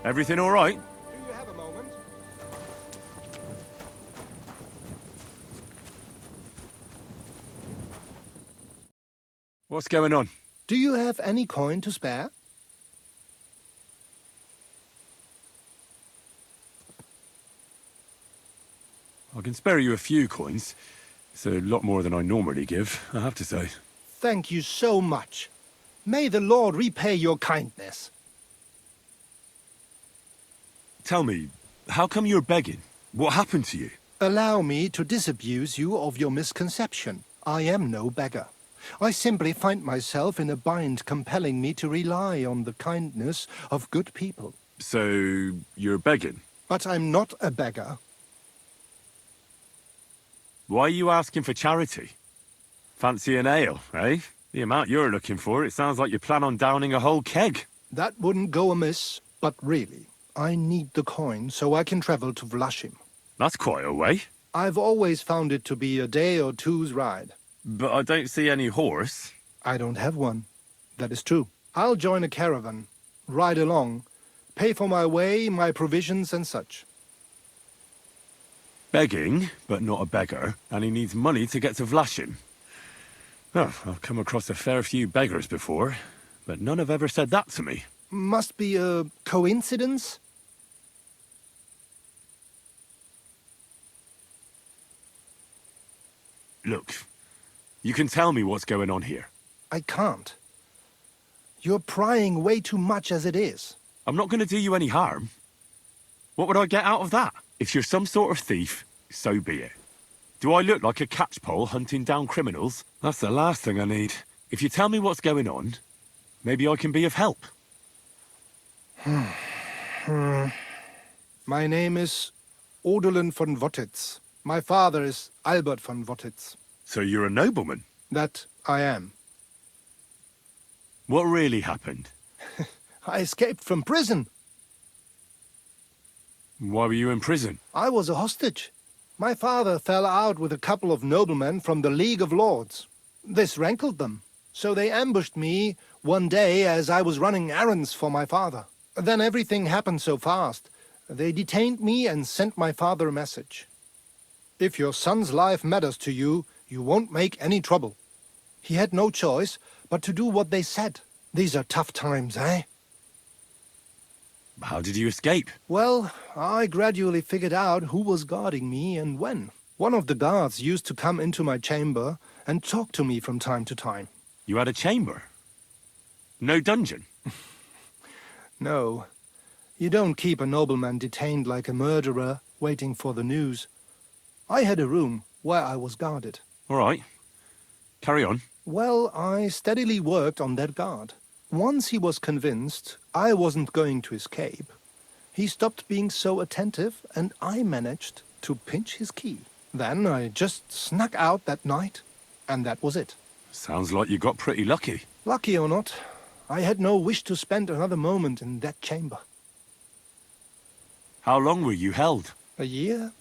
Everything all right? Do you have a moment? What's going on? Do you have any coin to spare? I can spare you a few coins. It's a lot more than I normally give, I have to say. Thank you so much. May the Lord repay your kindness. Tell me, how come you're begging? What happened to you? Allow me to disabuse you of your misconception. I am no beggar. I simply find myself in a bind compelling me to rely on the kindness of good people. So, you're begging? But I'm not a beggar. Why are you asking for charity? Fancy an ale, eh? The amount you're looking for, it sounds like you plan on downing a whole keg. That wouldn't go amiss, but really, I need the coin so I can travel to Vlashim. That's quite a way. I've always found it to be a day or two's ride. But I don't see any horse. I don't have one. That is true. I'll join a caravan, ride along, pay for my way, my provisions and such. Begging, but not a beggar, and he needs money to get to Vlashim. Oh, I've come across a fair few beggars before, but none have ever said that to me. Must be a coincidence? Look, you can tell me what's going on here. I can't. You're prying way too much as it is. I'm not going to do you any harm. What would I get out of that? If you're some sort of thief, so be it. Do I look like a catchpole hunting down criminals? That's the last thing I need. If you tell me what's going on, maybe I can be of help. My name is Odolin von Wottitz. My father is Albert von Wottitz. So you're a nobleman? That I am. What really happened? I escaped from prison. Why were you in prison? I was a hostage. My father fell out with a couple of noblemen from the League of Lords. This rankled them, so they ambushed me one day as I was running errands for my father. Then everything happened so fast. They detained me and sent my father a message. If your son's life matters to you, you won't make any trouble. He had no choice but to do what they said. These are tough times, eh? How did you escape? Well, I gradually figured out who was guarding me and when. One of the guards used to come into my chamber and talk to me from time to time. You had a chamber? No dungeon? No. You don't keep a nobleman detained like a murderer, waiting for the news. I had a room where I was guarded. All right. Carry on. Well, I steadily worked on that guard. Once he was convinced I wasn't going to escape, he stopped being so attentive and I managed to pinch his key. Then I just snuck out that night, and that was it. Sounds like you got pretty lucky. Lucky or not, I had no wish to spend another moment in that chamber. How long were you held? A year?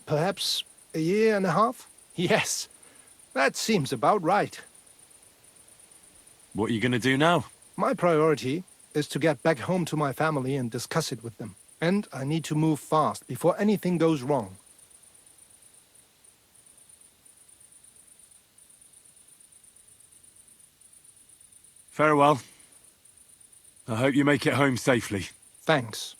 Perhaps a year and a half? Yes, that seems about right. What are you going to do now? My priority is to get back home to my family and discuss it with them. And I need to move fast before anything goes wrong. Farewell. I hope you make it home safely. Thanks.